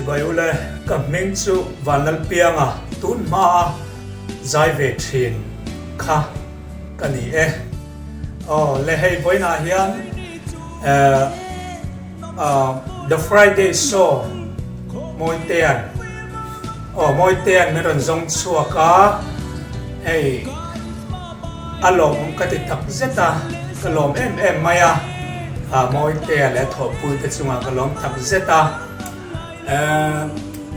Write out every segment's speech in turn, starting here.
bay ule ka ming chu vanal pianga tun ma zai ve thin kha kani e le hei boina hian the Friday show moi tean meron zong chua ka hey alom ka ti tak zeta kalom em maya moi tean le tho pui te chunga kalom tak zeta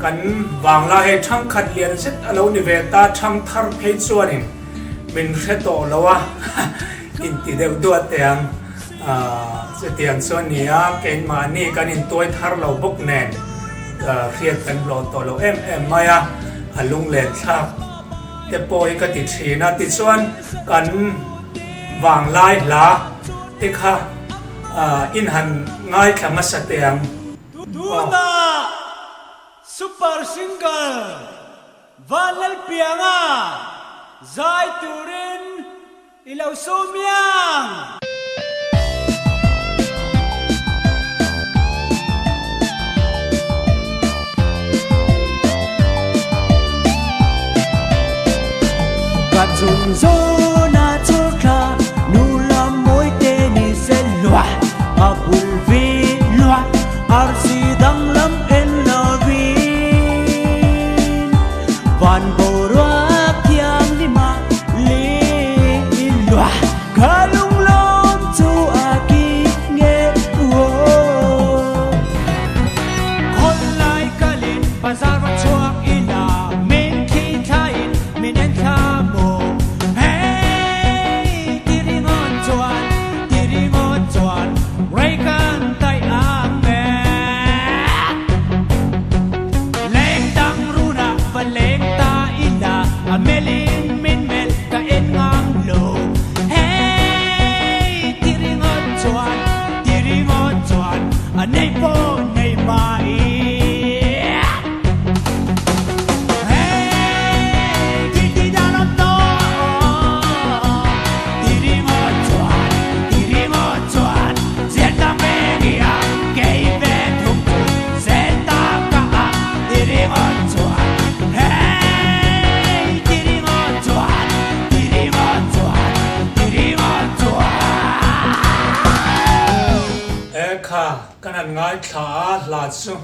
kan wang la he thang khat lian zet alo ni ve ta thang thar phei chuanin min hreto lawa in ti deuh duat teang se tian so nia ken ma ni kan in toy thar lo bok nen riat kan lo to lo em maya alung le thak te poi ka ti thina ti chuan kan wang lai la te kha in han ngai thama sa teang Duna super single Vanal Pianga Zai Turin Ilaw Sumiang Katsun zona chokha nula moi te ni se lwa apul vi lwa arsi dang lam en lovin van borwa kyang lima li lwa kalung lom chu aki nge wo Kon lai kalin Bazar wa chuak ila Min ki thain Min en thamo Hey Tiringon chuan Ray kan tay ang me Leng dang runa Và leng ta ila Amelin min mel Ka en ngang lo Hey Tiringon chuan Anay po nay mai kha kanan ngai tha la chu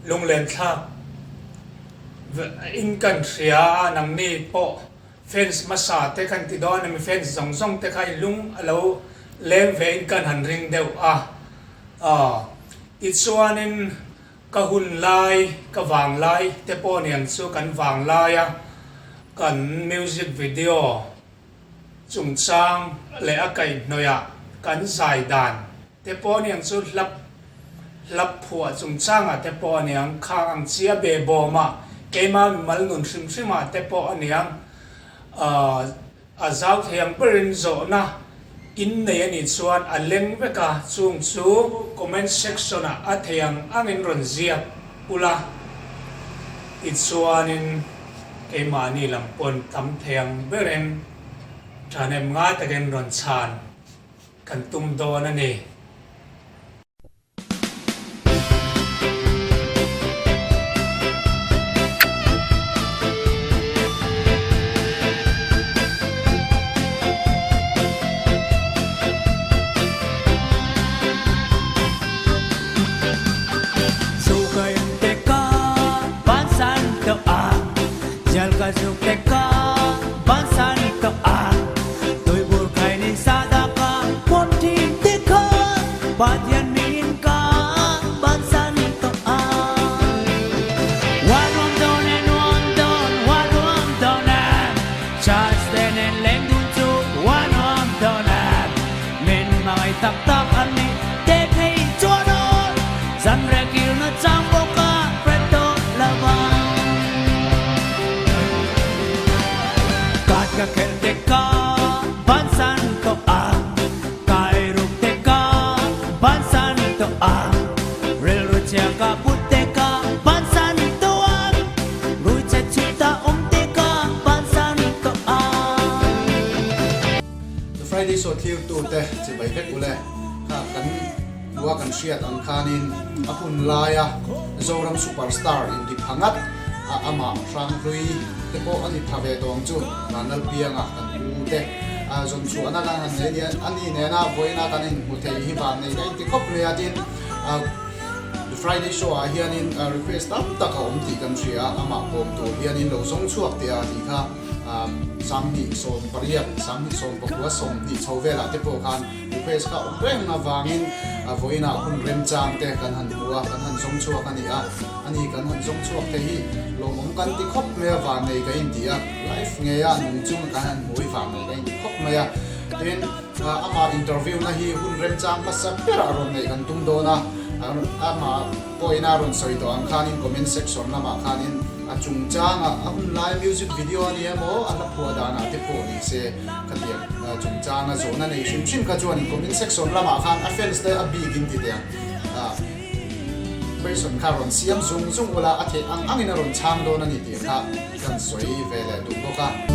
lung len tha in kan ria nang ni po fence masa te kan ti don mi fence zong te khai lung alo lem ve in kan han ring deu ti chuanin ka hun lai ka wang lai te po nian chu kan wang lai kan music video chung chang le a kai noya kan zai dan te po niang chu lap phua chung changa te po niang khang ang chia be bo ma keima mal nun shim ma te po niang a zau thiang perin zo na in nei ani chuan a leng veka chung chu comment section a thiang angin ron zia ula i chuanin keima ni lampon tam thiang beren thanem nga taken ron chan kan tum do na ni Kazuk teka bansan ka Toy burkay ni sada ka Ponti teka Badyan min ka bansan ka Walwam donen Charles tenen leng dun chu Walwam donen Min mga itak-tak ani Tek hay chuanon San rekil na chambo ka Preto laban Kakek teka bansan to kairuk teka bansan to real rucha ka puteka bansan to rucha chita teka bansan to The Friday show thiêu tu te chỉ bảy vết của lệ ha cắn bua kan hriat ang khanin a hun laia zoram superstar in di phangat ama rang hlui te po ani phave tong chu nanal pianga kan u te zon chu anala han ne ani ne na voina kanin muthei hi ba nei kai ti khop le atin the Friday show a hianin request tam taka ti kan thria ama pom to hianin lo zong chuak te a ti kha samni som pariat samni som pakwa som ni chhovela te po khan request ka reng na wangin voina hun rem chang te kan han buwa kan han zong chuak ani ani kan han zong chuak te hi lo mong kan ti khop me wa nei ka in dia life nge ya nung chung kan han moi fa nei ka in khop me ya then ama interview na hi hun rem chang masa pera ron nei kan tum do na ama poina ron soi to ang khanin comment section na ma khanin achung changa hun live music video ni mo ala phuada na te po ni se khatiam chung changa zona nei shim ka chuan comment section la ma khan fans te a big in ti te person karon siam zung wala athe ang angina ron chang do na ni ti kha kan soi vele du boka